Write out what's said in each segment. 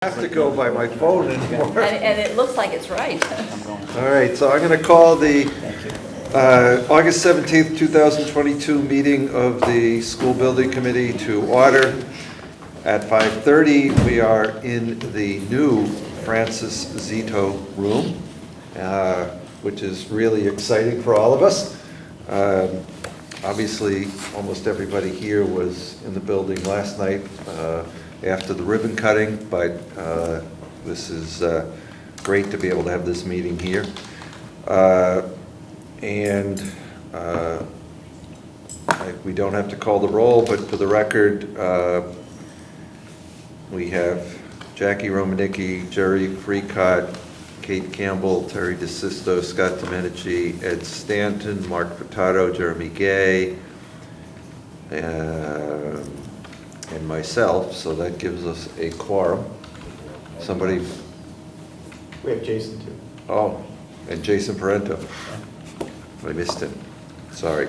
Have to go by my phone anymore. And it looks like it's right. All right, so I'm going to call the August 17th, 2022 meeting of the School Building Committee to order at 5:30. We are in the new Francis Zito room, which is really exciting for all of us. Obviously, almost everybody here was in the building last night after the ribbon cutting, but this is great to be able to have this meeting here. We don't have to call the roll, but for the record, we have Jackie Romanicki, Jerry Freecott, Kate Campbell, Terry DeSisto, Scott Domenici, Ed Stanton, Mark Furtado, Jeremy Gay, and myself, so that gives us a quorum. Somebody? We have Jason too. Oh, and Jason Parento. I missed him, sorry.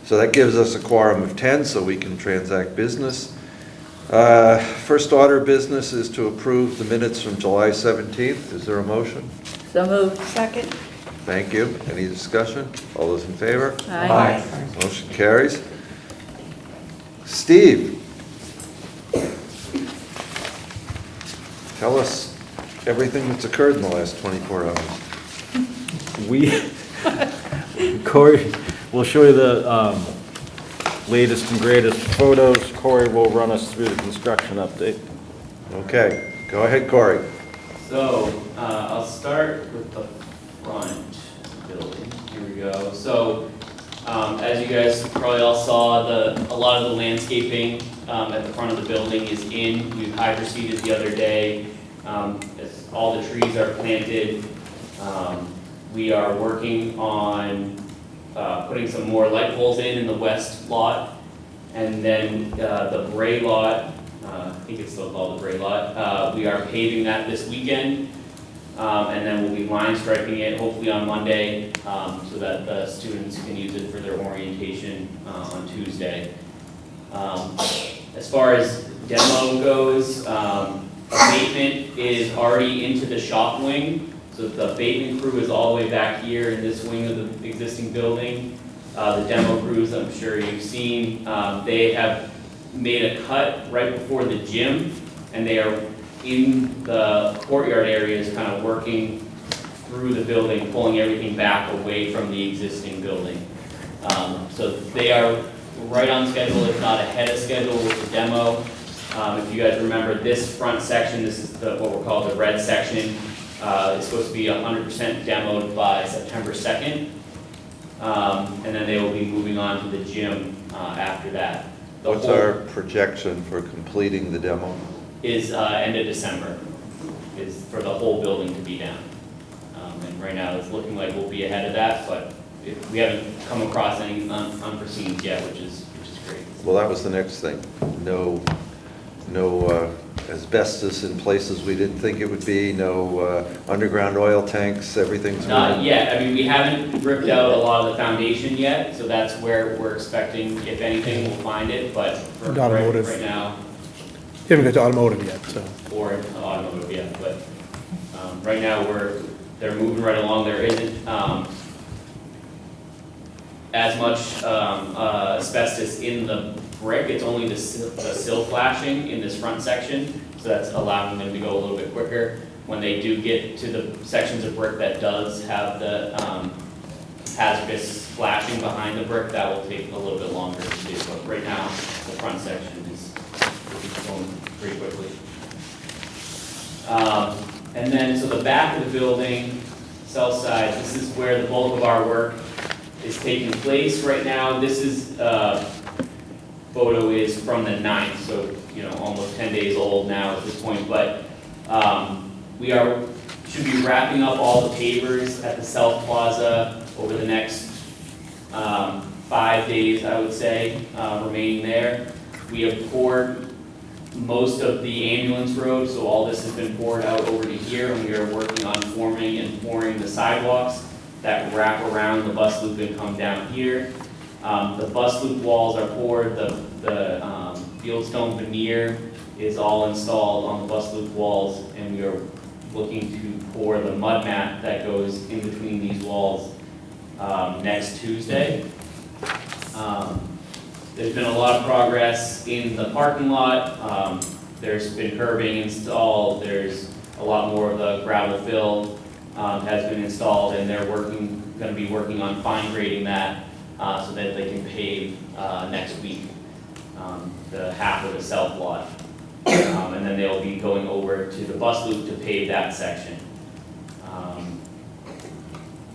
So that gives us a quorum of 10, so we can transact business. First order of business is to approve the minutes from July 17th. Is there a motion? So moved. Second. Thank you. Any discussion? All those in favor? Aye. Motion carries. Steve, tell us everything that's occurred in the last 24 hours. Corey will show you the latest and greatest photos. Corey will run us through the construction update. Okay, go ahead, Corey. So, I'll start with the front building. Here we go. So, as you guys probably all saw, a lot of the landscaping at the front of the building is in. We've hydroseeded the other day. As all the trees are planted. We are working on putting some more light poles in the west lot. And then the Bray lot, I think it's still called the Bray lot, we are paving that this weekend. And then we'll be line striping it hopefully on Monday so that the students can use it for their orientation on Tuesday. As far as demo goes, abatement is already into the shop wing. So the abatement crew is all the way back here in this wing of the existing building. The demo crews, I'm sure you've seen, they have made a cut right before the gym, and they are in the courtyard areas kind of working through the building, pulling everything back away from the existing building. So they are right on schedule, if not ahead of schedule with the demo. If you guys remember this front section, this is what we're calling the red section. It's supposed to be 100% demoed by September 2nd. And then they will be moving on to the gym after that. What's our projection for completing the demo? Is end of December, is for the whole building to be down. And right now it's looking like we'll be ahead of that, but we haven't come across any unforeseen yet, which is great. Well, that was the next thing. No asbestos in places we didn't think it would be, no underground oil tanks, everything's Not moving. yet. I mean, we haven't ripped out a lot of the foundation yet, so that's where we're expecting, if anything, we'll find it, but for right now. You haven't got to automotive yet, so. Or automotive yet, but right now they're moving right along. There isn't as much asbestos in the brick. It's only the sill flashing in this front section, so that's allowing them to go a little bit quicker. When they do get to the sections of brick that does have the hazardous flashing behind the brick, that will take a little bit longer to do. But right now, the front section is going pretty quickly. And then, so the back of the building, south side, this is where the bulk of our work is taking place right now. This is photo is from the 9th, so almost 10 days old now at this point. But we should be wrapping up all the pavers at the South Plaza over the next 5 days, I would say, remaining there. We have poured most of the ambulance road, so all this has been poured out over to here, and we are working on forming and pouring the sidewalks that wrap around the bus loop and come down here. The bus loop walls are poured, the fieldstone veneer is all installed on the bus loop walls, and we are looking to pour the mud mat that goes in between these walls next Tuesday. There's been a lot of progress in the parking lot. There's been curbing installed. There's a lot more of the gravel fill has been installed, and they're going to be working on fine grading that so that they can pave next week the half of the south lot. And then they'll be going over to the bus loop to pave that section.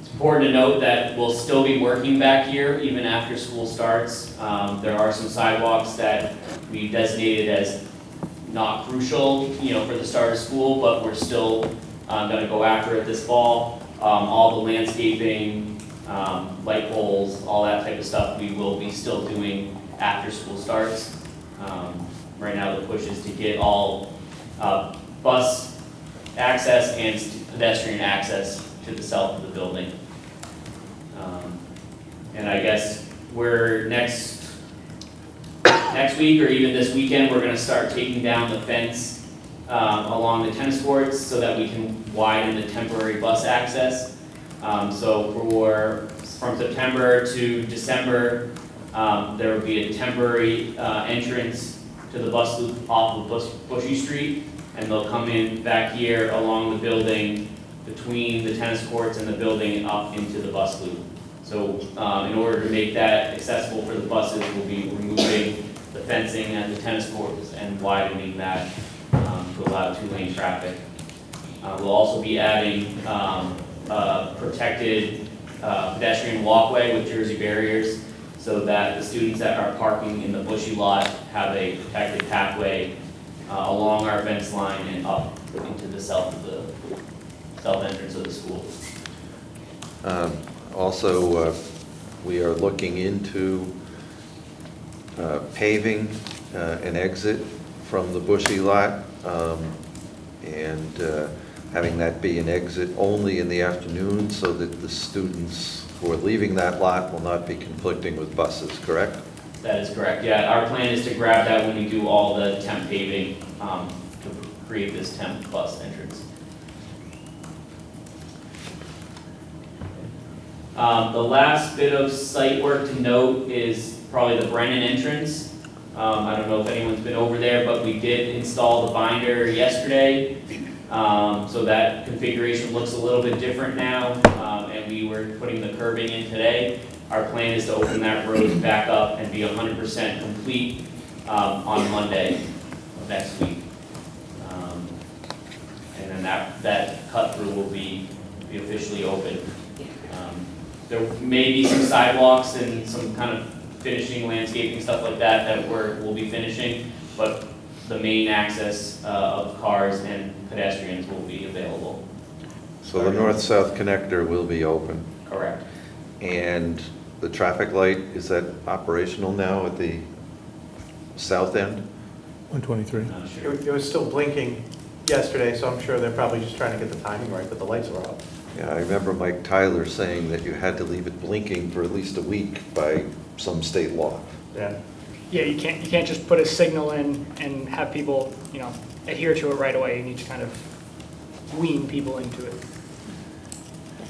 It's important to note that we'll still be working back here even after school starts. There are some sidewalks that we designated as not crucial, for the start of school, but we're still going to go after it this fall. All the landscaping, light poles, all that type of stuff we will be still doing after school starts. Right now the push is to get all bus access and pedestrian access to the south of the building. And I guess we're next week or even this weekend, we're going to start taking down the fence along the tennis courts so that we can widen the temporary bus access. So from September to December, there will be a temporary entrance to the bus loop off of Bushy Street, and they'll come in back here along the building between the tennis courts and the building and up into the bus loop. So in order to make that accessible for the buses, we'll be removing the fencing at the tennis courts and widening that to allow two-lane traffic. We'll also be adding a protected pedestrian walkway with Jersey barriers so that the students that are parking in the Bushy lot have a protected pathway along our fence line and up into the south entrance of the school. Also, we are looking into paving an exit from the Bushy lot and having that be an exit only in the afternoon so that the students who are leaving that lot will not be conflicting with buses, correct? That is correct, yeah. Our plan is to grab that when we do all the temp paving to create this temp bus entrance. The last bit of site work to note is probably the Brennan entrance. I don't know if anyone's been over there, but we did install the binder yesterday. So that configuration looks a little bit different now, and we were putting the curbing in today. Our plan is to open that road back up and be 100% complete on Monday of next week. And then that cut through will be officially open. There may be some sidewalks and some kind of finishing, landscaping, stuff like that we'll be finishing, but the main access of cars and pedestrians will be available. So the north-south connector will be open. Correct. And the traffic light, is that operational now at the south end? 123. Not sure. It was still blinking yesterday, so I'm sure they're probably just trying to get the timing right, but the lights are up. Yeah, I remember Mike Tyler saying that you had to leave it blinking for at least a week by some state law. Yeah. Yeah, you can't just put a signal in and have people, adhere to it right away. You need to kind of wean people into it.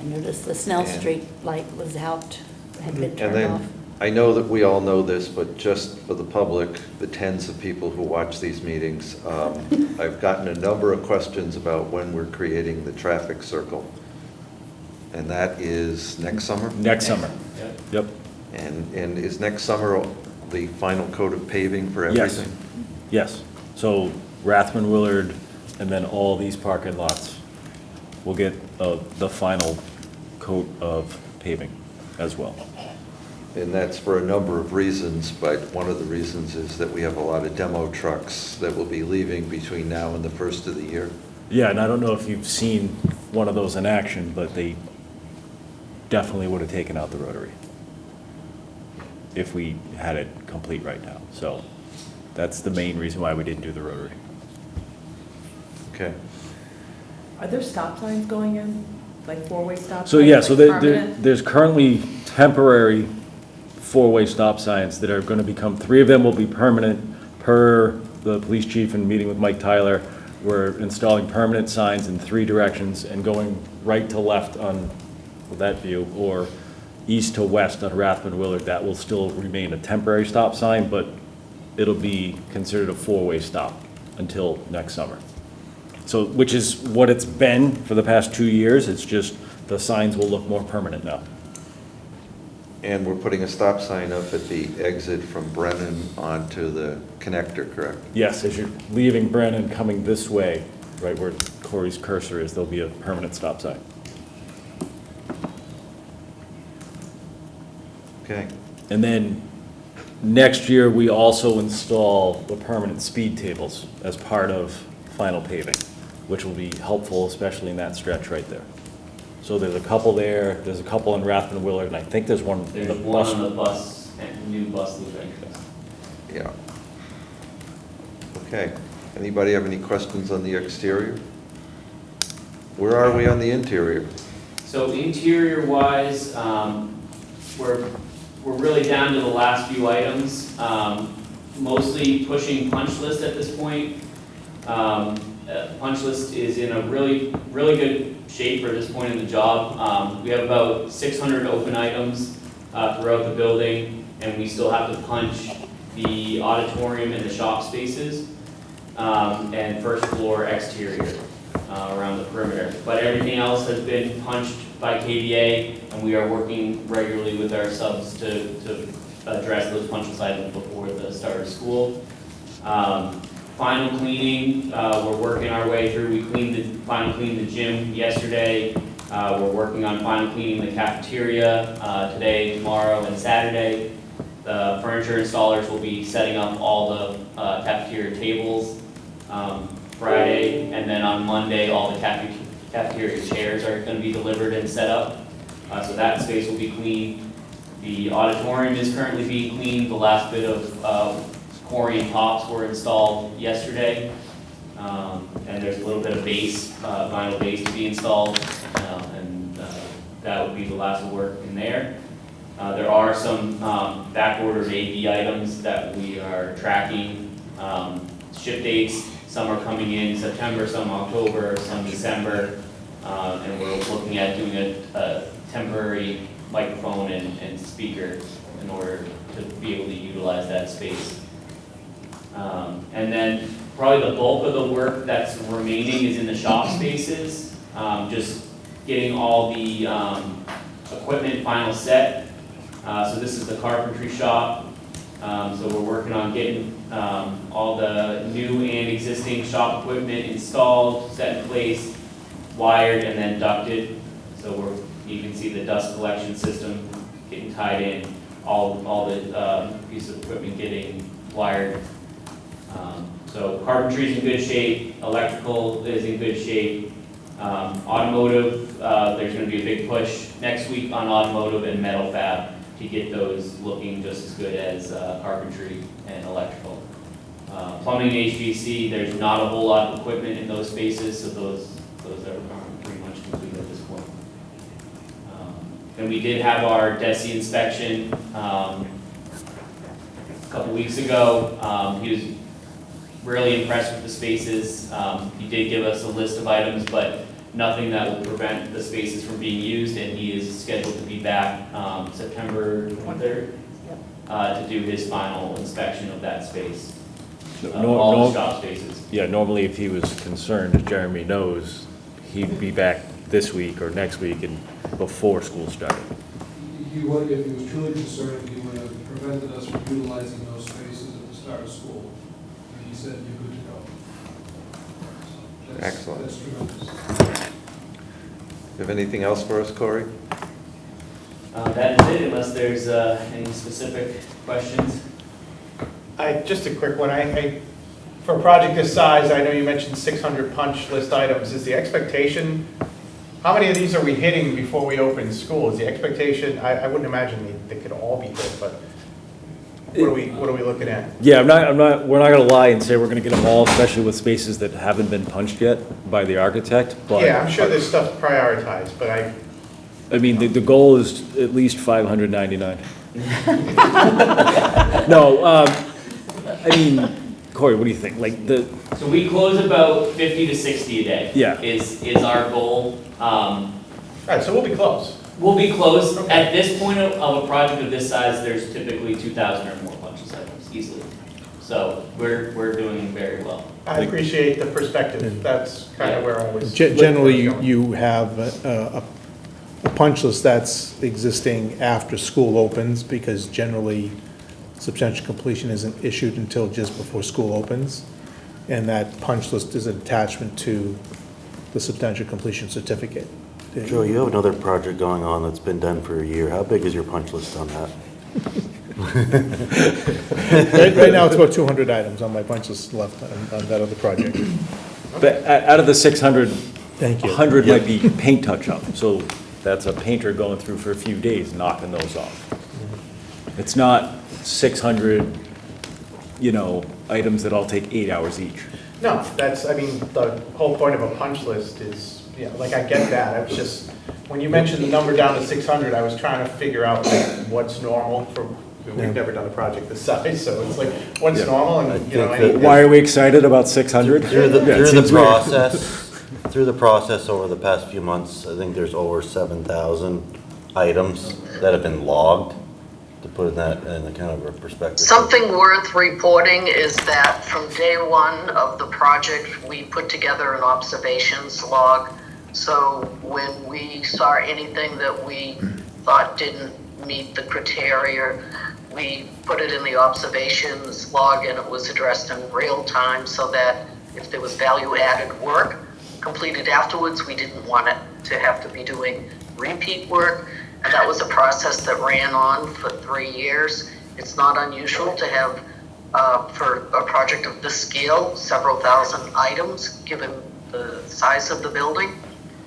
I noticed the Snell And- Street light was out, had been And turned then, off. I know that we all know this, but just for the public, the tens of people who watch these meetings, I've gotten a number of questions about when we're creating the traffic circle. And that is next summer? Next summer. Yep. Yep. And is next summer the final coat of paving for Yes. everything? Yes. So Rathman Willard and then all these parking lots will get the final coat of paving as well. And that's for a number of reasons, but one of the reasons is that we have a lot of demo trucks that will be leaving between now and the first of the year. Yeah, and I don't know if you've seen one of those in action, but they definitely would have taken out the rotary if we had it complete right now. So that's the main reason why we didn't do the rotary. Okay. Are there stop signs going in, like four-way stop signs? So yeah, so like there- there's currently temporary four-way stop signs that are going to become, 3 of them will be permanent per the police chief and meeting with Mike Tyler, we're installing permanent signs in 3 directions and going right to left on that view, or east to west on Rathbun Willard. That will still remain a temporary stop sign, but it'll be considered a 4-way stop until next summer. So, which is what it's been for the past 2 years. It's just the signs will look more permanent now. And we're putting a stop sign up at the exit from Brennan onto the connector, correct? Yes, as you're leaving Brennan coming this way, right where Corey's cursor is, there'll be a permanent stop sign. Okay. And then next year, we also install the permanent speed tables as part of final paving, which will be helpful, especially in that stretch right there. So there's a couple there's a couple in Rathbun Willard, and I think there's one in the There's one bus. on the bus, and new bus loop entrance. Yeah. Okay. Anybody have any questions on the exterior? Where are we on the interior? So interior wise, we're really down to the last few items. Mostly pushing punch list at this point. Punch list is in a really good shape for this point in the job. We have about 600 open items throughout the building, and we still have to punch the auditorium and the shop spaces, and first floor exterior around the perimeter. But everything else has been punched by KBA, and we are working regularly with our subs to address those punch list items before the start of school. Final cleaning, we're working our way through. We final cleaned the gym yesterday. We're working on final cleaning the cafeteria today, tomorrow, and Saturday. The furniture installers will be setting up all the cafeteria tables Friday, and then on Monday, all the cafeteria chairs are going to be delivered and set up. So that space will be clean. The auditorium is currently being cleaned. The last bit of Corian tops were installed yesterday, and there's a little bit of base, vinyl base to be installed, and that would be the last work in there. There are some back-ordered AV items that we are tracking. Ship dates, some are coming in September, some October, some December, and we're looking at doing a temporary microphone and speaker in order to be able to utilize that space. And then probably the bulk of the work that's remaining is in the shop spaces, just getting all the equipment final set. So this is the carpentry shop. So we're working on getting all the new and existing shop equipment installed, set in place, wired, and then ducted. So you can see the dust collection system getting tied in, all the pieces of equipment getting wired. So carpentry's in good shape, electrical is in good shape. Automotive, there's going to be a big push next week on automotive and metal fab to get those looking just as good as carpentry and electrical. Plumbing and HVAC, there's not a whole lot of equipment in those spaces, so those are pretty much complete at this point. And we did have our DESI inspection a couple weeks ago. He was really impressed with the spaces. He did give us a list of items, but nothing that will prevent the spaces from being used, and he is scheduled to be back September 23rd to do his final inspection of that space, all the shop spaces. Yeah, normally if he was concerned, as Jeremy knows, he'd be back this week or next week and before school started. If he was truly concerned, he would have prevented us from utilizing those spaces at the start of school. And he said, you're good to go. So Excellent. That's tremendous. You have anything else for us, Corey? That is it, unless there's any specific questions. Just a quick one. For a project this size, I know you mentioned 600 punch list items. Is the expectation, how many of these are we hitting before we open school? Is the expectation, I wouldn't imagine they could all be hit, but what are we looking at? Yeah, we're not gonna lie and say we're gonna get them all, especially with spaces that haven't been punched yet by the architect, but. Yeah, I'm sure there's stuff prioritized, but I mean, the goal is at least 599. No, I mean, Corey, what do you think? Like So we close about 50 to 60 a day. Yeah. Is our goal. All right, so we'll be close. We'll be close. Okay. At this point of a project of this size, there's typically 2,000 or more punch list items easily. So we're doing very well. I appreciate the perspective. That's kind of where I was. Generally, you have a punch list that's existing after school opens, because generally substantial completion isn't issued until just before school opens. And that punch list is an attachment to the substantial completion certificate. Joe, you have another project going on that's been done for a year. How big is your punch list on that? Right now, it's about 200 items on my punch list left on that other project. But out of the 600, Thank you. 100 might be paint touch-up. So that's a painter going through for a few days, knocking those off. It's not 600, items that all take 8 hours each. No, I mean, the whole point of a punch list is, like, I get that. I was just, when you mentioned the number down to 600, I was trying to figure out like, what's normal for, we've never done a project this size, so it's like, what's normal and, Why are we excited about 600? Through the process over the past few months, I think there's over 7,000 items that have been logged, to put that in a kind of a perspective. Something worth reporting is that from day one of the project, we put together an observations log. So when we saw anything that we thought didn't meet the criteria, we put it in the observations log and it was addressed in real time, so that if there was value added work completed afterwards, we didn't want it to have to be doing repeat work. And that was a process that ran on for 3 years. It's not unusual to have, for a project of this scale, several thousand items, given the size of the building.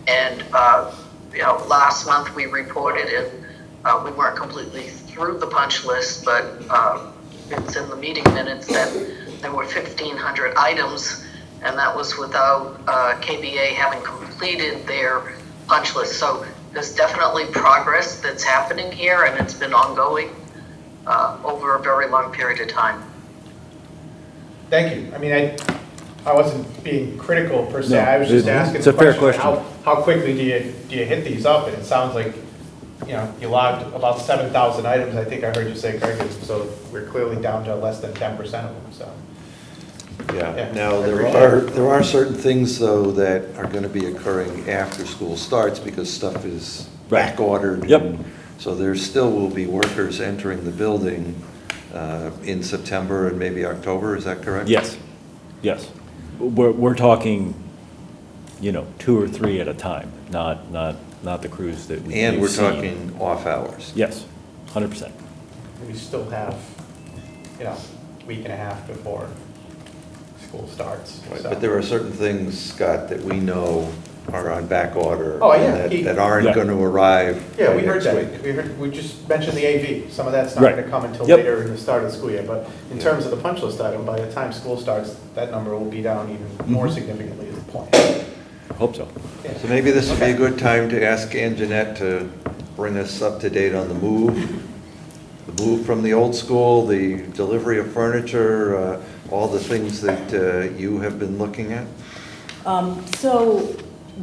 And, last month we reported, and we weren't completely through the punch list, but it's in the meeting minutes that there were 1,500 items, and that was without KBA having completed their punch list. So there's definitely progress that's happening here, and it's been ongoing over a very long period of time. Thank you. I mean, I wasn't being critical per se. No, I was just asking it's a the fair question, how quickly do you hit these up? And it sounds like, you logged about 7,000 items, I think I heard you say, Craig, so we're clearly down to less than 10% of them, so. Yeah, now, there are certain things, though, that are gonna be occurring after school starts, because stuff is back ordered. Yep. So there still will be workers entering the building in September and maybe October, is that correct? Yes, yes. We're talking, 2 or 3 at a time, not the crews that we've seen. And we're talking off hours. Yes, 100%. We still have, week and a half before school starts. Right, so. but there are certain things, Scott, that we know are on back order. Oh, yeah. That aren't gonna arrive Yeah, we by heard next that. week. We just mentioned the AV. Some of that's not Right. going to come until Yep. later in the start of the school year. But in terms of the punch list item, by the time school starts, that number will be down even more significantly is the point. Hope so. So maybe this would be a good time to ask Ann Jeanette to bring us up to date on the move from the old school, the delivery of furniture, all the things that you have been looking at. So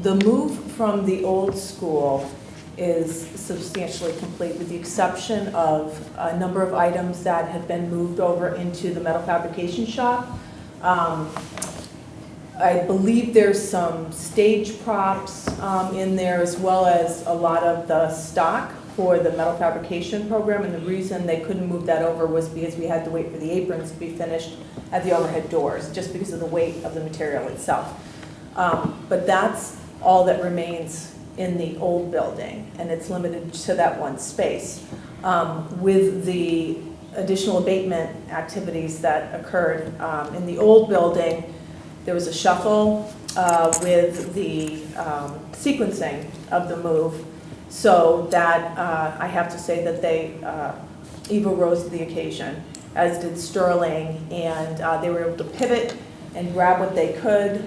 the move from the old school is substantially complete, with the exception of a number of items that have been moved over into the metal fabrication shop. I believe there's some stage props in there, as well as a lot of the stock for the metal fabrication program. And the reason they couldn't move that over was because we had to wait for the aprons to be finished at the overhead doors, just because of the weight of the material itself. But that's all that remains in the old building, and it's limited to that one space. With the additional abatement activities that occurred in the old building, there was a shuffle with the sequencing of the move, so that I have to say that Eva rose to the occasion, as did Sterling, and they were able to pivot and grab what they could.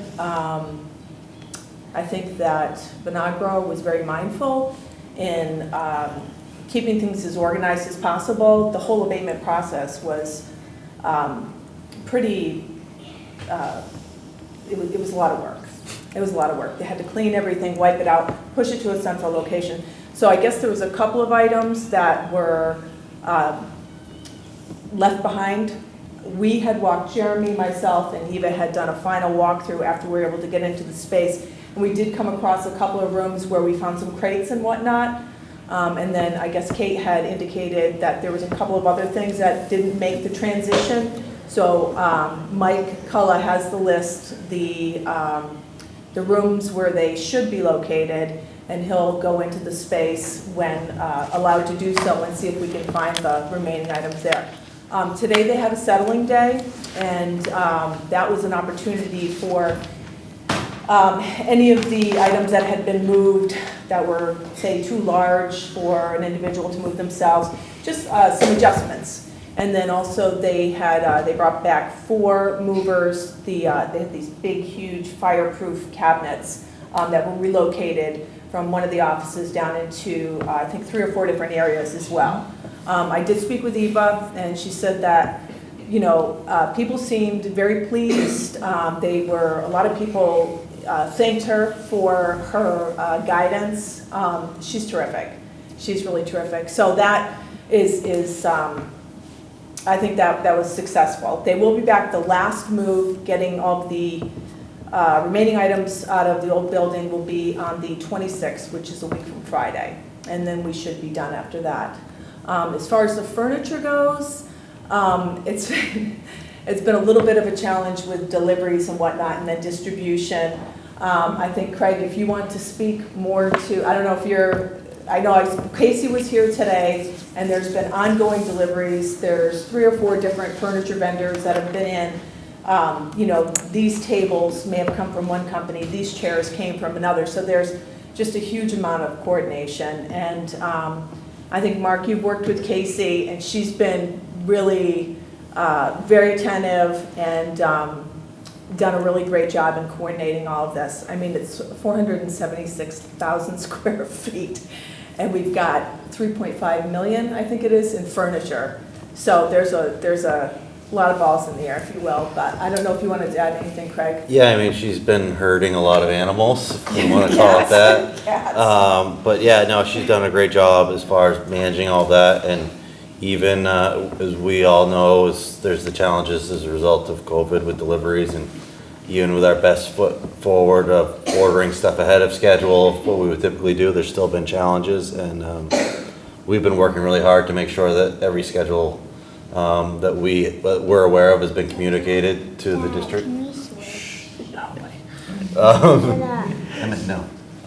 I think that Benagro was very mindful in keeping things as organized as possible. The whole abatement process was pretty it was a lot of work. It was a lot of work. They had to clean everything, wipe it out, push it to a central location. So I guess there was a couple of items that were left behind. We had walked, Jeremy, myself, and Eva had done a final walkthrough after we were able to get into the space. And we did come across a couple of rooms where we found some crates and whatnot. And then I guess Kate had indicated that there was a couple of other things that didn't make the transition. So Mike Cullen has the list, the rooms where they should be located, and he'll go into the space when allowed to do so and see if we can find the remaining items there. Today they had a settling day, and that was an opportunity for any of the items that had been moved that were, say, too large for an individual to move themselves, just some adjustments. And then also they brought back 4 movers. They had these big, huge fireproof cabinets that were relocated from one of the offices down into, I think, 3 or 4 different areas as well. I did speak with Eva, and she said that, you know, people seemed very pleased. A lot of people thanked her for her guidance. She's terrific. She's really terrific. So that is I think that was successful. They will be back. The last move, getting all the remaining items out of the old building, will be on the 26th, which is a week from Friday. And then we should be done after that. As far as the furniture goes, it's been a little bit of a challenge with deliveries and whatnot, and then distribution. I think, Craig, if you want to speak more to, I don't know if you're, Casey was here today, and there's been ongoing deliveries. There's 3 or 4 different furniture vendors that have been in. You know, these tables may have come from one company, these chairs came from another, so there's just a huge amount of coordination. And I think, Mark, you've worked with Casey, and she's been really very attentive and done a really great job in coordinating all of this. I mean, it's 476,000 square feet, and we've got 3.5 million, I think it is, in furniture. So there's a lot of balls in the air, if you will, but I don't know if you wanted to add anything, Craig. Yeah, I mean, she's been herding a lot of animals, if you want to call it that. Yes. But yeah, no, she's done a great job as far as managing all that, and even as we all know, there's the challenges as a result of COVID with deliveries, and even with our best foot forward of ordering stuff ahead of schedule of what we would typically do, there's still been challenges, and we've been working really hard to make sure that every schedule that we're aware of has been communicated to the district. No,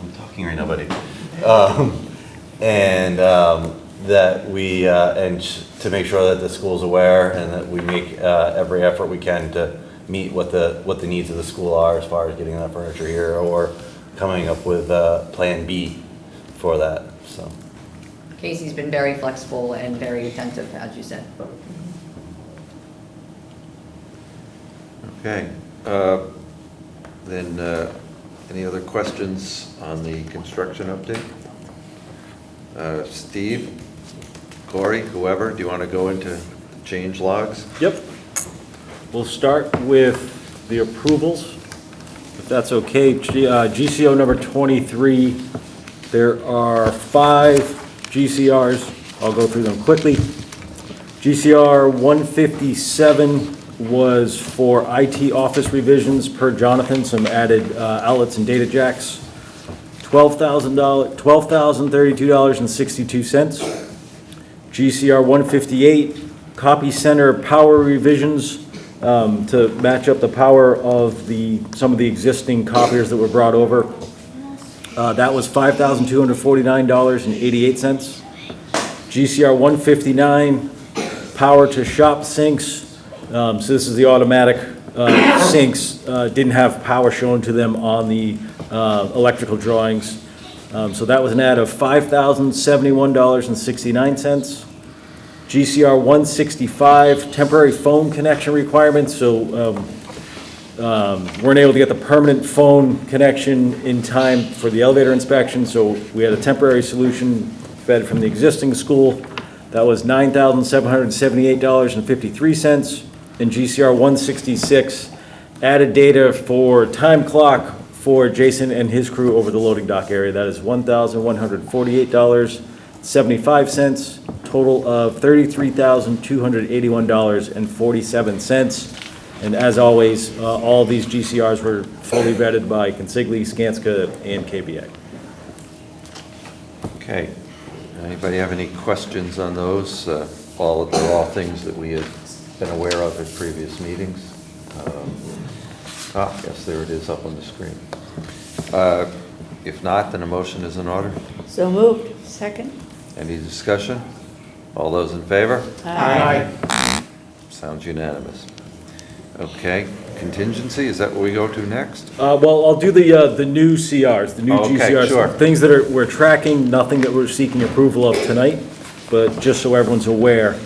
I'm talking right now, buddy. That we, and to make sure that the school's aware, and that we make every effort we can to meet what the needs of the school are as far as getting that furniture here, or coming up with plan B for that, so. Casey's been very flexible and very attentive, as you said. Okay. Then, any other questions on the construction update? Steve, Corey, whoever, do you want to go into change logs? Yep. We'll start with the approvals, if that's okay. GCO number 23, there are 5 GCRs. I'll go through them quickly. GCR 157 was for IT office revisions per Jonathan, some added outlets and data jacks. $12,032.62. GCR 158, copy center power revisions to match up the power of some of the existing copiers that were brought over. That was $5,249.88. GCR 159, power to shop sinks. So this is the automatic sinks, didn't have power shown to them on the electrical drawings. So that was an add of $5,071.69. GCR 165, temporary phone connection requirements. So weren't able to get the permanent phone connection in time for the elevator inspection. So we had a temporary solution fed from the existing school. That was $9,778.53. And GCR 166, added data for time clock for Jason and his crew over the loading dock area. That is $1,148.75, total of $33,281.47. And as always, all of these GCRs were fully vetted by Consigli, Skanska, and KBA. Okay. Anybody have any questions on those? They're all things that we had been aware of at previous meetings. Yes, there it is up on the screen. If not, then a motion is in order. So moved. Second? Any discussion? All those in favor? Aye. Sounds unanimous. Okay, contingency, is that what we go to next? Well, I'll do the new CRs, the new Okay, GCRs. sure. Things that we're tracking, nothing that we're seeking approval of tonight, but just so everyone's aware.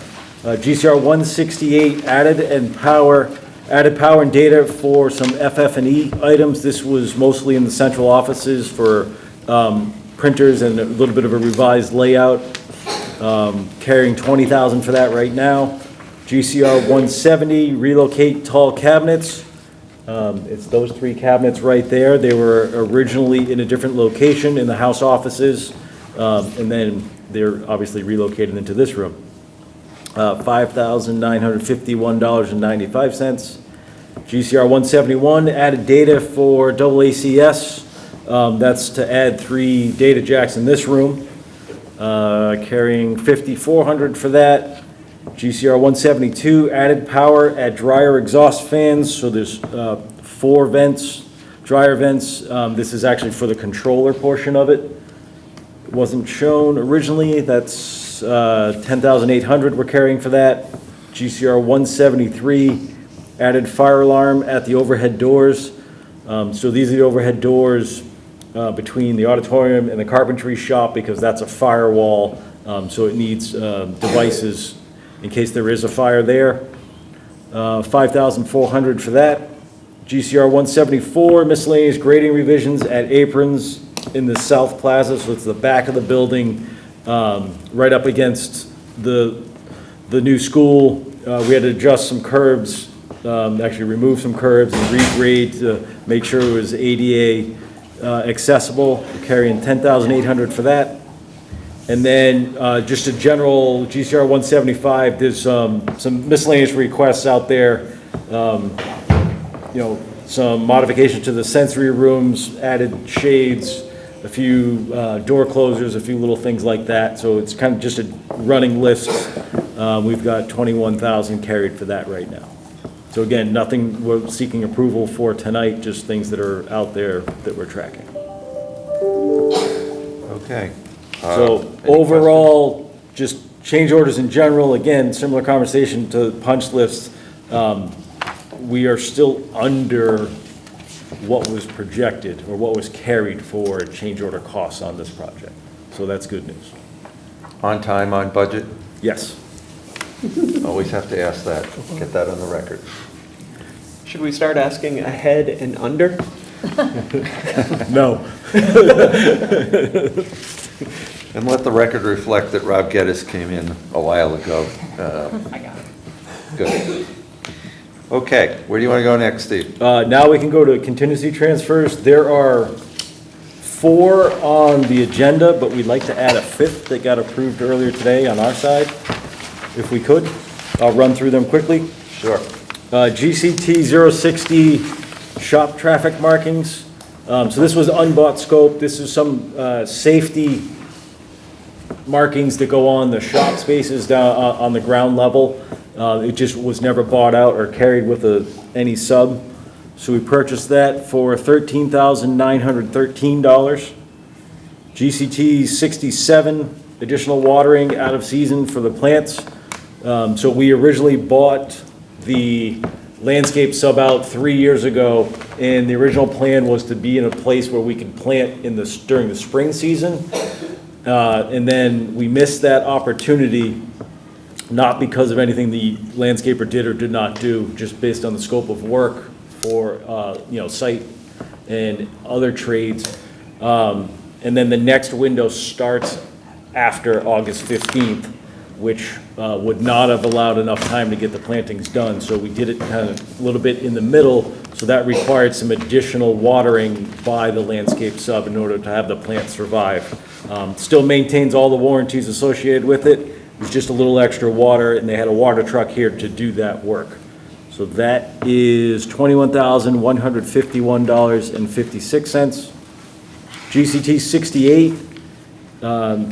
GCR 168 added power and data for some FF&E items. This was mostly in the central offices for printers and a little bit of a revised layout, carrying $20,000 for that right now. GCR 170, relocate tall cabinets. It's those three cabinets right there. They were originally in a different location in the house offices, and then they're obviously relocated into this room. $5,951.95. GCR 171, added data for AACS. That's to add 3 data jacks in this room, carrying $5,400 for that. GCR 172, added power at dryer exhaust fans, so there's 4 vents, dryer vents. This is actually for the controller portion of it. It wasn't shown originally, that's $10,800 we're carrying for that. GCR 173, added fire alarm at the overhead doors. So these are the overhead doors between the auditorium and the carpentry shop because that's a firewall, so it needs devices in case there is a fire there. $5,400 for that. GCR 174, miscellaneous grading revisions at aprons in the South Plaza, so it's the back of the building, right up against the new school. We had to adjust some curbs, actually remove some curbs and regrade to make sure it was ADA accessible, carrying $10,800 for that. And then just a general GCR 175, there's some miscellaneous requests out there. Some modifications to the sensory rooms, added shades, a few door closers, a few little things like that. So it's kind of just a running list. We've got 21,000 carried for that right now. So again, nothing we're seeking approval for tonight, just things that are out there that we're tracking. Okay. So Any overall, just change orders in general, again, similar conversation to punch lists. We are still under what was projected or what was carried for change order costs on this project. So that's good news. On time, on budget? Yes. Always have to ask that, get that on the record. Should we start asking ahead and under? No. And let the record reflect that Rob Geddes came in a while ago. I got it. Good. Okay, where do you want to go next, Steve? Now we can go to contingency transfers. There are 4 on the agenda, but we'd like to add a 5th that got approved earlier today on our side, if we could. I'll run through them quickly. Sure. GCT 060 shop traffic markings. So this was unbought scope. This is some safety markings that go on the shop spaces down on the ground level. It just was never bought out or carried with any sub. So we purchased that for $13,913. GCT 67, additional watering out of season for the plants. So we originally bought the landscape sub out 3 years ago, and the original plan was to be in a place where we could plant during the spring season. And then we missed that opportunity, not because of anything the landscaper did or did not do, just based on the scope of work for site and other trades. And then the next window starts after August 15th, which would not have allowed enough time to get the plantings done. So we did it kind of a little bit in the middle So that required some additional watering by the landscape sub in order to have the plant survive. Still maintains all the warranties associated with it. It was just a little extra water, and they had a water truck here to do that work. So that is $21,151.56. GCT 68,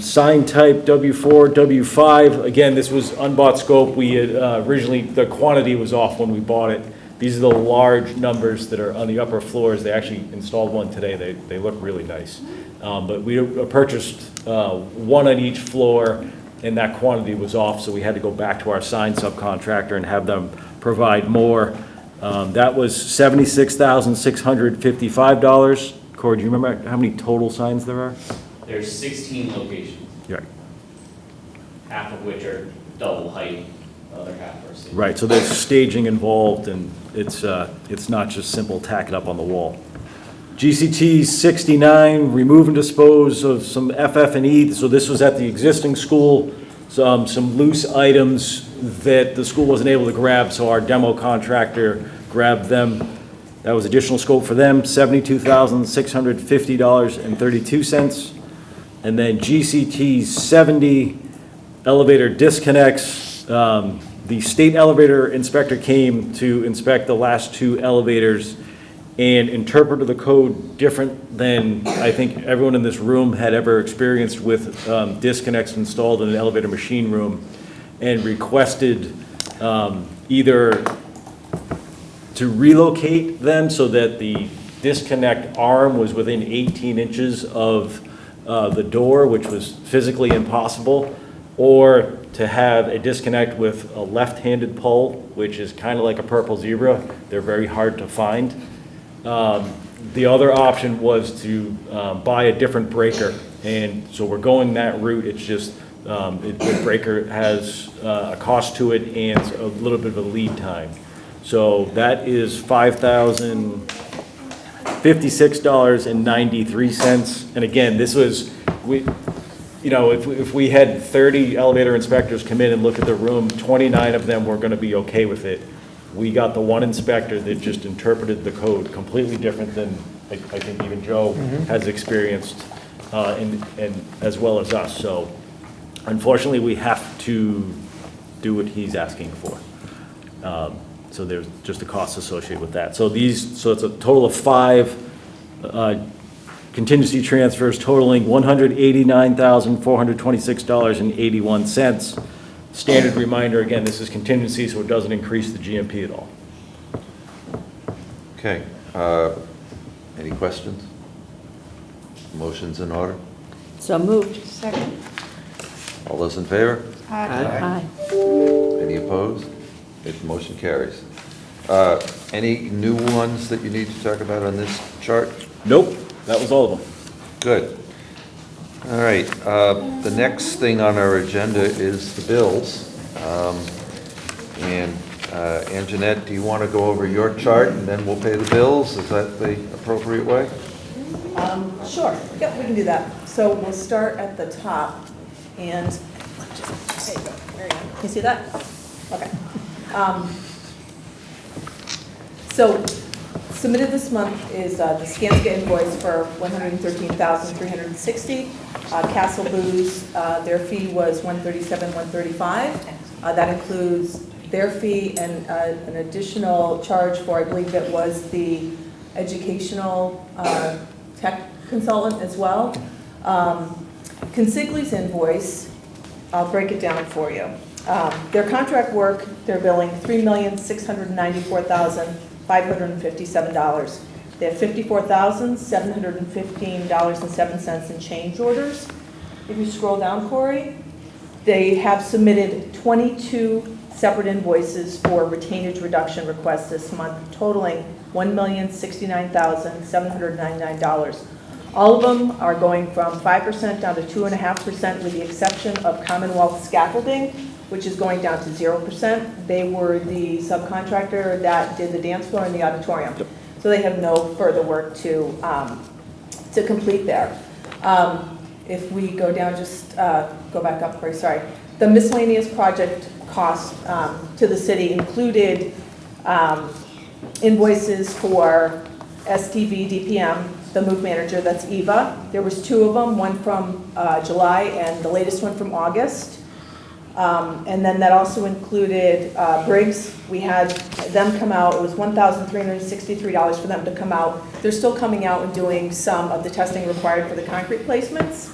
sign type W4, W5. Again, this was unbought scope. We had originally, the quantity was off when we bought it. These are the large numbers that are on the upper floors. They actually installed one today. They look really nice. But we purchased one on each floor, and that quantity was off, so we had to go back to our sign subcontractor and have them provide more. That was $76,655. Corey, do you remember how many total signs there are? There's 16 locations, Yeah. half of which are double height, the other half are single. Right, so there's staging involved, and it's not just simple tack it up on the wall. GCT 69, remove and dispose of some FF&E. So this was at the existing school, some loose items that the school wasn't able to grab, so our demo contractor grabbed them. That was additional scope for them, $72,650.32. And then GCT 70, elevator disconnects. The state elevator inspector came to inspect the last two elevators and interpreted the code different than I think everyone in this room had ever experienced with disconnects installed in an elevator machine room, and requested either to relocate them so that the disconnect arm was within 18 inches of the door, which was physically impossible, or to have a disconnect with a left-handed pole, which is kind of like a purple zebra. They're very hard to find. The other option was to buy a different breaker, and so we're going that route. It's just the breaker has a cost to it and a little bit of a lead time. So that is $5,056.93. And again, this was, if we had 30 elevator inspectors come in and look at the room, 29 of them were going to be okay with it. We got the one inspector that just interpreted the code completely different than I think even Joe has experienced, and as well as us. So unfortunately, we have to do what he's asking for. So there's just a cost associated with that. So it's a total of 5 contingency transfers totaling $189,426.81. Standard reminder, again, this is contingency, so it doesn't increase the GMP at all. Okay. Any questions? Motion's in order? So moved. Second. All those in favor? Aye. Any opposed? Motion carries. Any new ones that you need to talk about on this chart? Nope, that was all of them. Good. All right, the next thing on our agenda is the bills. And Anjanette, do you want to go over your chart and then we'll pay the bills? Is that the appropriate way? Sure, yep, we can do that. So we'll start at the top, and, there you go, there you go. Can you see that? Okay. So submitted this month is the Skanska invoice for $113,360. Castle Booze, their fee was $137,135. That includes their fee and an additional charge for, I believe it was the educational tech consultant as well. Consigli's invoice, I'll break it down for you. Their contract work, they're billing $3,694,557. They have $54,715.07 in change orders. If you scroll down, Corey, they have submitted 22 separate invoices for retainage reduction requests this month, totaling $1,069,799. All of them are going from 5% down to 2.5%, with the exception of Commonwealth Scaffolding, which is going down to 0%. They were the subcontractor that did the dance floor and the auditorium. So they have no further work to complete there. If we go down, just go back up, Corey, sorry. The miscellaneous project cost to the city included invoices for STV DPM, the move manager, that's Eva. There was 2 of them, one from July and the latest one from August. And then that also included Briggs. We had them come out, it was $1,363 for them to come out. They're still coming out and doing some of the testing required for the concrete placements.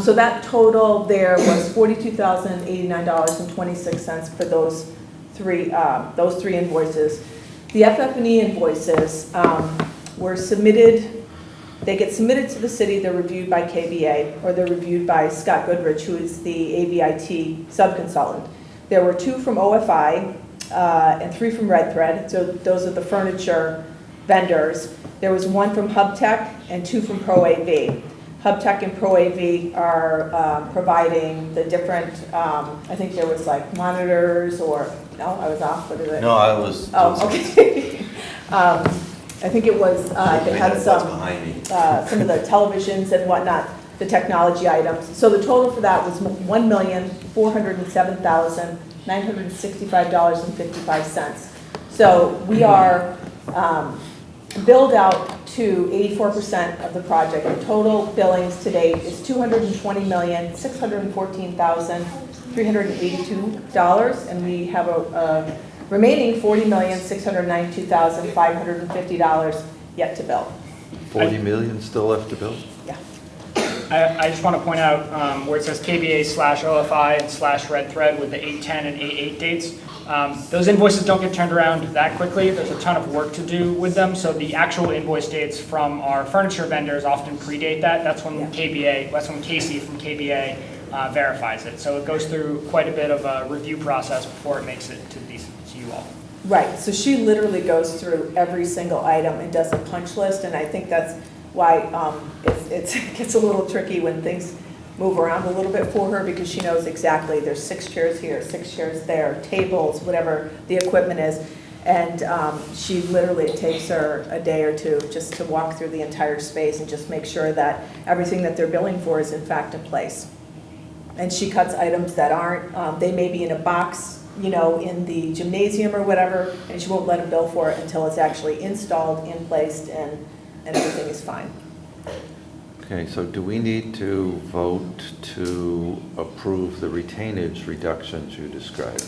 So that total there was $42,089.26 for those three invoices. The FF&E invoices were submitted. They get submitted to the city, they're reviewed by KBA, or they're reviewed by Scott Goodrich, who is the AVIT subconsultant. There were 2 from OFI and 3 from Red Thread, so those are the furniture vendors. There was 1 from HubTech and 2 from ProAV. HubTech and ProAV are providing the different, I think there was like monitors or, no, I was off, what is it? No, I was. Oh, okay. I think it was, they had some of the televisions and whatnot, the technology items. So the total for that was $1,407,965.55. So we are billed out to 84% of the project. The total billings to date is $220,614,382, and we have a remaining $40,692,550 yet to bill. 40 million still left to build? Yeah. I just want to point out where it says KBA/OFI and /Red Thread with the 8/10 and 8/8 dates. Those invoices don't get turned around that quickly. There's a ton of work to do with them. So the actual invoice dates from our furniture vendors often predate that. That's when that's when Casey from KBA verifies it. So it goes through quite a bit of a review process before it makes it to you all. Right, so she literally goes through every single item and does a punch list, and I think that's why it gets a little tricky when things move around a little bit for her, because she knows exactly there's 6 chairs here, 6 chairs there, tables, whatever the equipment is, and she literally, it takes her a day or 2 just to walk through the entire space and just make sure that everything that they're billing for is in fact in place. And she cuts items that aren't, they may be in a box, you know, in the gymnasium or whatever, and she won't let them bill for it until it's actually installed, in place, and everything is fine. Okay, so do we need to vote to approve the retainage reductions you described?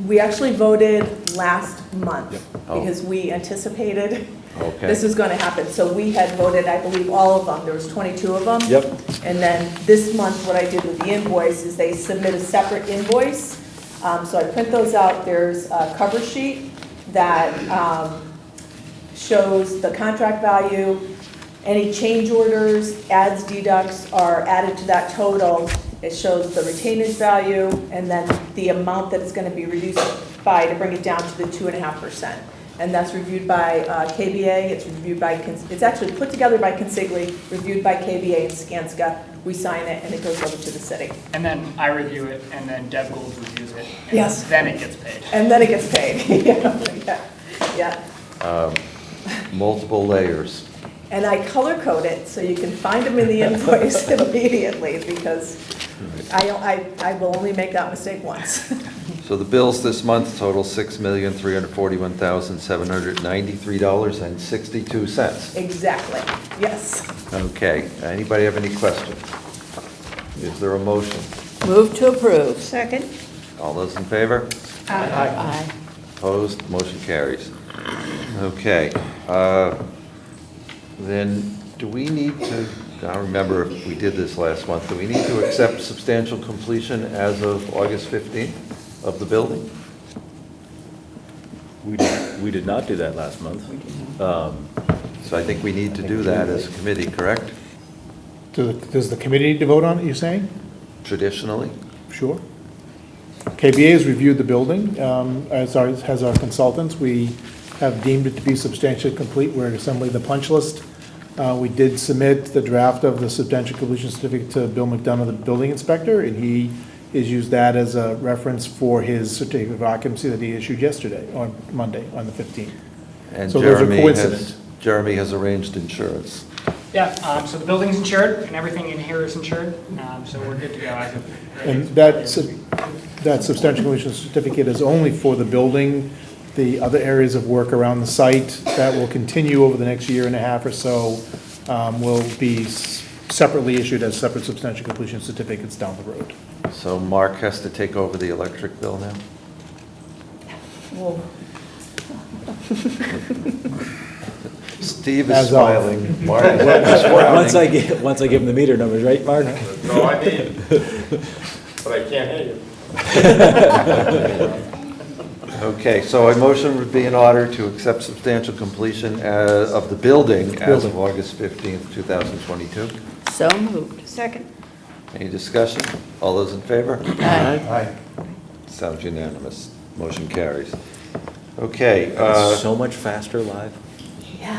We actually voted last month Oh. because we anticipated Okay. this was going to happen. So we had voted, I believe, all of them. There was 22 of them. Yep. And then this month, what I did with the invoice is they submit a separate invoice. So I print those out. There's a cover sheet that shows the contract value. Any change orders, adds, deducts are added to that total. It shows the retainage value and then the amount that it's going to be reduced by to bring it down to the 2.5%. And that's reviewed by KBA. It's reviewed by, it's actually put together by Consigli, reviewed by KBA and Skanska. We sign it and it goes over to the city. And then I review it, and then Deb Gould reviews it. And Yes. Then it gets paid. And then it gets paid. Yeah. Multiple layers. And I color code it so you can find them in the invoice immediately, because I will only make that mistake once. So the bills this month total $6,341,793.62. Exactly, yes. Okay, anybody have any questions? Is there a motion? Move to approve. Second. All those in favor? Aye. Opposed, motion carries. Okay, then do we need to, I don't remember if we did this last month, do we need to accept substantial completion as of August 15th of the building? We did not do that last month. So I think we need to do that as a committee, correct? Does the committee need to vote on it, you're saying? Traditionally? Sure. KBA has reviewed the building, as has our consultants. We have deemed it to be substantially complete. We're assembling the punch list. We did submit the draft of the substantial completion certificate to Bill McDonough, the building inspector, and he has used that as a reference for his certificate of occupancy that he issued yesterday, on Monday, on the 15th. And So those are coincident. Jeremy has arranged insurance. Yeah, so the building's insured, and everything in here is insured, so we're good to go as of. And that substantial completion certificate is only for the building. The other areas of work around the site that will continue over the next year and a half or so will be separately issued as separate substantial completion certificates down the road. So Mark has to take over the electric bill now? Well, Steve is As of. smiling. Mark is frowning. Once I give him the meter numbers, right, Mark? No, I did, but I can't hear you. Okay, so a motion would be in order to accept substantial completion of the building as of August 15th, 2022. So moved. Second. Any discussion? All those in favor? Aye. Sounds unanimous. Motion carries. Okay, It's so much faster live.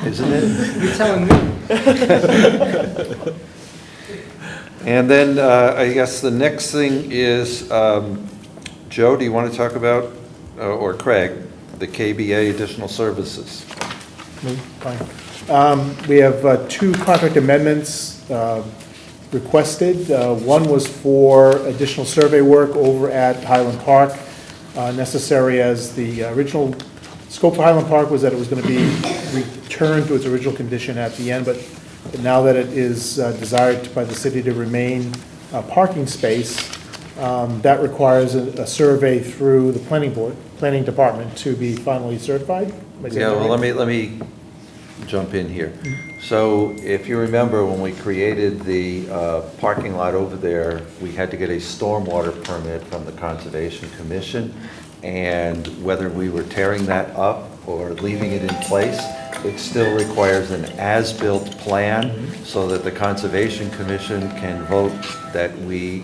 isn't it? You're telling me? And then I guess the next thing is, Joe, do you want to talk about, or Craig, the KBA additional services? Fine. We have two contract amendments requested. One was for additional survey work over at Highland Park, necessary as the original scope for Highland Park was that it was going to be returned to its original condition at the end, but now that it is desired by the city to remain a parking space, that requires a survey through the planning department to be finally certified. Yeah, well, let me jump in here. So if you remember, when we created the parking lot over there, we had to get a stormwater permit from the Conservation Commission, and whether we were tearing that up or leaving it in place, it still requires an as-built plan so that the Conservation Commission can vote that we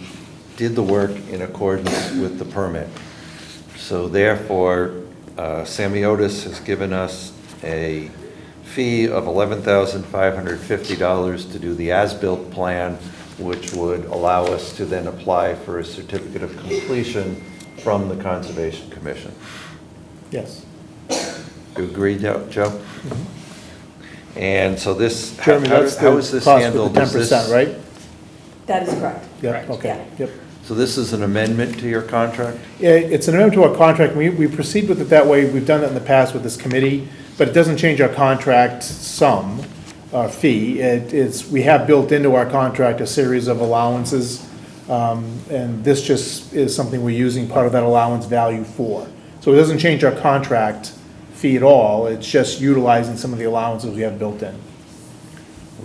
did the work in accordance with the permit. So therefore, Semiotis has given us a fee of $11,550 to do the as-built plan, which would allow us to then apply for a certificate of completion from the Conservation Commission. Yes. You agree, Joe? And so this, Jeremy, that's how the is this cost handled? with the 10%, right? that is correct. Yep, okay, yep. So this is an amendment to your contract? Yeah, it's an amendment to our contract. We proceed with it that way. We've done that in the past with this committee, but it doesn't change our contract sum, fee. We have built into our contract a series of allowances, and this just is something we're using part of that allowance value for. So it doesn't change our contract fee at all. It's just utilizing some of the allowances we have built in.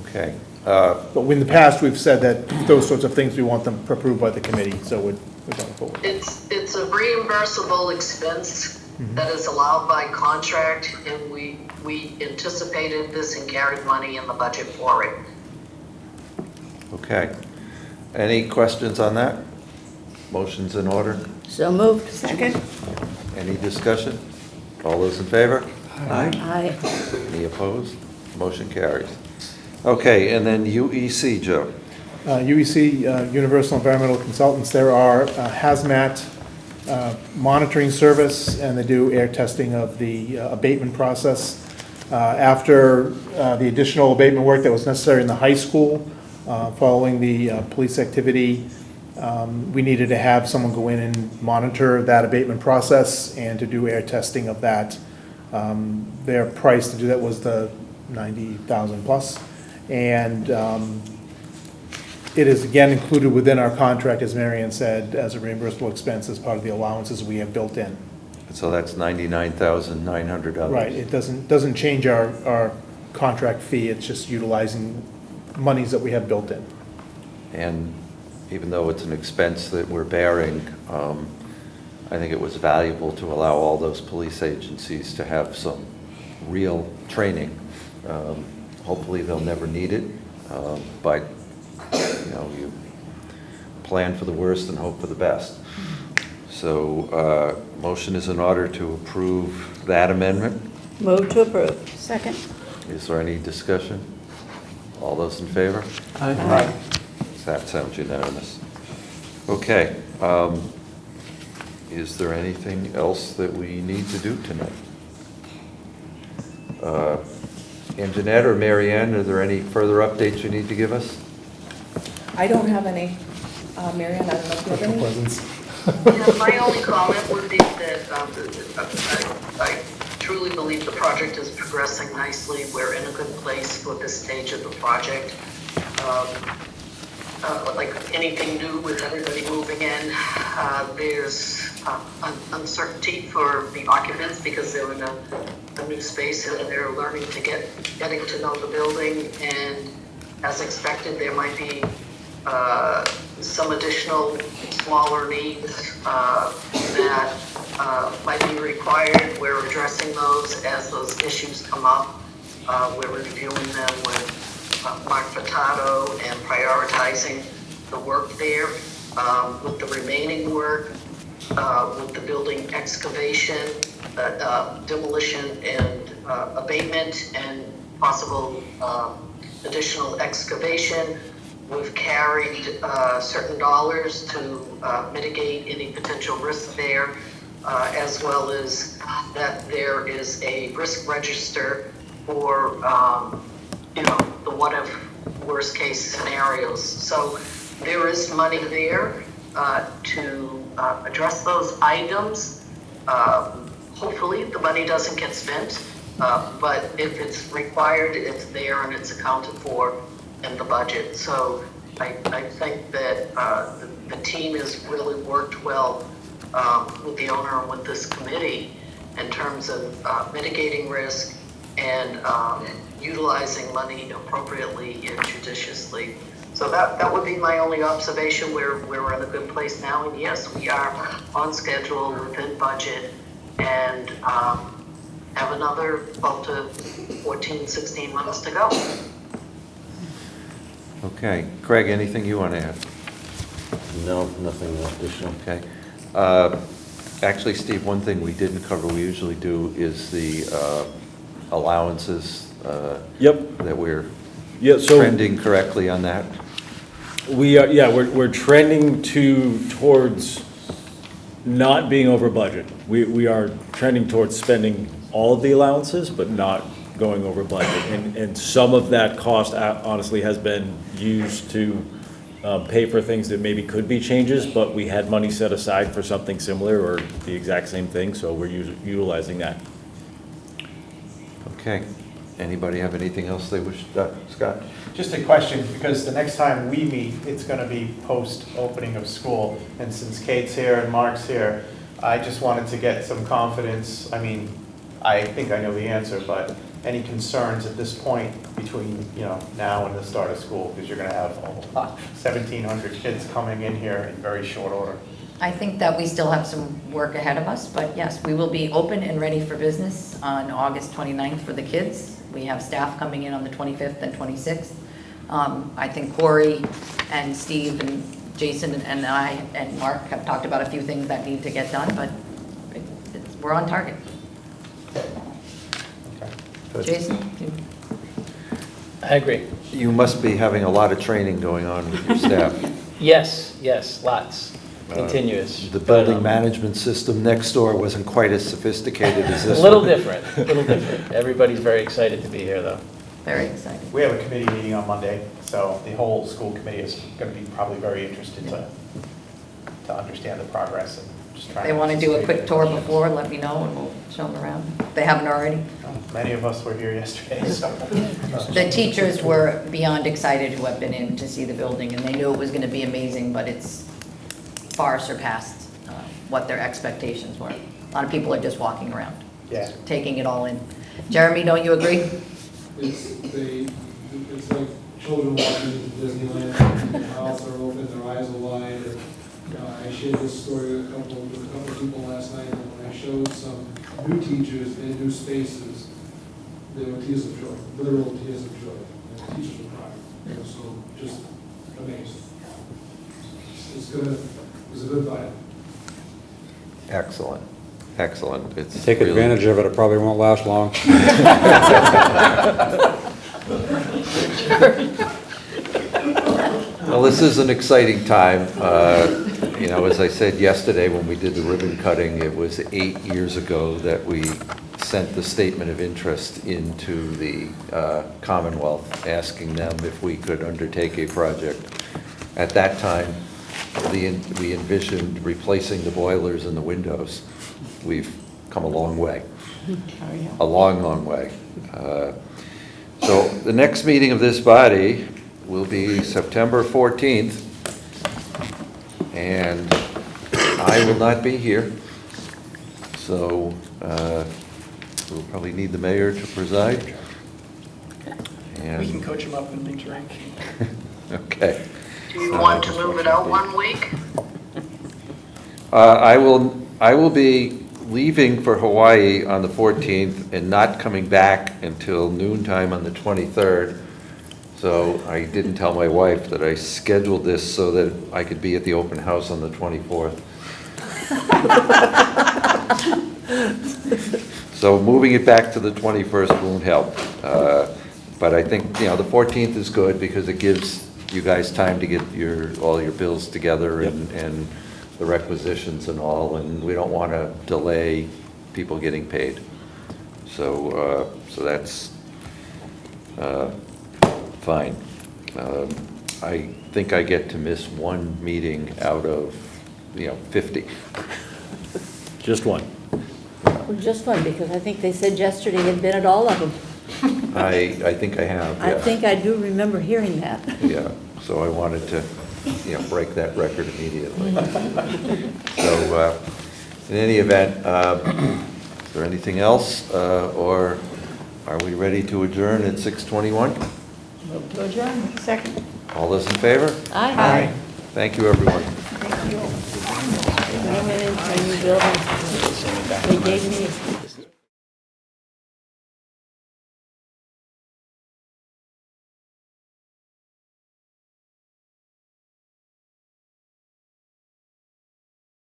Okay. But in the past, we've said that those sorts of things, we want them approved by the committee, so we're going forward. It's a reimbursable expense that is allowed by contract, and we anticipated this and carried money in the budget for it. Okay. Any questions on that? Motion's in order? So moved. Second. Any discussion? All those in favor? Aye. Any opposed? Motion carries. Okay, and then UEC, Joe. UEC, Universal Environmental Consultants, there are hazmat monitoring service, and they do air testing of the abatement process. After the additional abatement work that was necessary in the high school, following the police activity, we needed to have someone go in and monitor that abatement process and to do air testing of that. Their price to do that was the $90,000 plus. And it is again included within our contract, as Marianne said, as a reimbursable expense as part of the allowances we have built in. So that's $99,900. Right, it doesn't change our contract fee, it's just utilizing monies that we have built in. And even though it's an expense that we're bearing, I think it was valuable to allow all those police agencies to have some real training. Hopefully they'll never need it, but you plan for the worst and hope for the best. So motion is in order to approve that amendment. Move to approve. Second. Is there any discussion? All those in favor? Aye. That sounds unanimous. Okay. Is there anything else that we need to do tonight? Anjanette or Marianne, are there any further updates you need to give us? I don't have any. Marianne, I don't know if you have any? Presents. Yeah, my only comment would be that I truly believe the project is progressing nicely. We're in a good place for this stage of the project. Like anything new with everybody moving in, there's uncertainty for the occupants because they're in a new space and they're learning to getting to know the building. And as expected, there might be some additional smaller needs that might be required. We're addressing those as those issues come up. We're reviewing them with Mark Furtado and prioritizing the work there. With the remaining work, with the building excavation, demolition and abatement and possible additional excavation, we've carried certain dollars to mitigate any potential risk there, as well as that there is a risk register for the what if worst case scenarios. So there is money there to address those items. Hopefully the money doesn't get spent, but if it's required, it's there and it's accounted for in the budget. So I think that the team has really worked well with the owner and with this committee in terms of mitigating risk and utilizing money appropriately and judiciously. So that would be my only observation. We're in a good place now, and yes, we are on schedule, within budget, and have another 12 to 14, 16 months to go. Okay. Craig, anything you want to add? No, nothing additional. Okay. Actually, Steve, one thing we didn't cover, we usually do, is the allowances. Yep. That we're So trending correctly on that. we are, yeah, we're trending towards not being over budget. We are trending towards spending all of the allowances, but not going over budget. And some of that cost honestly has been used to pay for things that maybe could be changes, but we had money set aside for something similar or the exact same thing, so we're utilizing that. Okay. Anybody have anything else they wish, Scott? Just a question, because the next time we meet, it's going to be post-opening of school. And since Kate's here and Mark's here, I just wanted to get some confidence. I mean, I think I know the answer, but any concerns at this point between, now and the start of school? Because you're going to have 1,700 kids coming in here in very short order. I think that we still have some work ahead of us, but yes, we will be open and ready for business on August 29th for the kids. We have staff coming in on the 25th and 26th. I think Corey and Steve and Jason and I and Mark have talked about a few things that need to get done, but we're on target. Good. Jason? I agree. You must be having a lot of training going on with your staff. Yes, lots. Continuous. The building management system next door wasn't quite as sophisticated as this A little one. different. Everybody's very excited to be here, though. Very excited. We have a committee meeting on Monday, so the whole school committee is going to be probably very interested to understand the progress and just try. They want to do a quick tour before, let me know and we'll show them around. If they haven't already. Many of us were here yesterday, so. The teachers were beyond excited who have been in to see the building, and they knew it was going to be amazing, but it's far surpassed what their expectations were. A lot of people are just walking around, taking it all in. Jeremy, don't you agree? It's like children walking into Disneyland, their mouths are open, their eyes are wide. I shared this story with a couple of people last night, and when I showed some new teachers in new spaces, they were tears of joy, literal tears of joy. And the teachers were crying. So just amazed. It's good. It was a good vibe. Excellent. It's Take really advantage of it, it probably won't last long. Well, this is an exciting time. As I said yesterday when we did the ribbon cutting, it was 8 years ago that we sent the statement of interest into the Commonwealth, asking them if we could undertake a project. At that time, we envisioned replacing the boilers and the windows. We've come a long way. A long, long way. So the next meeting of this body will be September 14th, and I will not be here. So we'll probably need the mayor to preside. We can coach him up in the drink. Okay. Do you want to move it out 1 week? I will be leaving for Hawaii on the 14th and not coming back until noontime on the 23rd. So I didn't tell my wife that I scheduled this so that I could be at the open house on the 24th. So moving it back to the 21st won't help. But I think, the 14th is good because it gives you guys time to get all your bills together and the requisitions and all, and we don't want to delay people getting paid. So that's fine. I think I get to miss one meeting out of, 50. Just one. Well, just one, because I think they said yesterday you'd been at all of them. I think I have, yeah. I think I do remember hearing that. Yeah, so I wanted to, break that record immediately. So, in any event, is there anything else, or are we ready to adjourn at 6:21? Move to adjourn. Second. All those in favor? Aye. Thank you, everyone. Thank you. I went into a new building. They gave me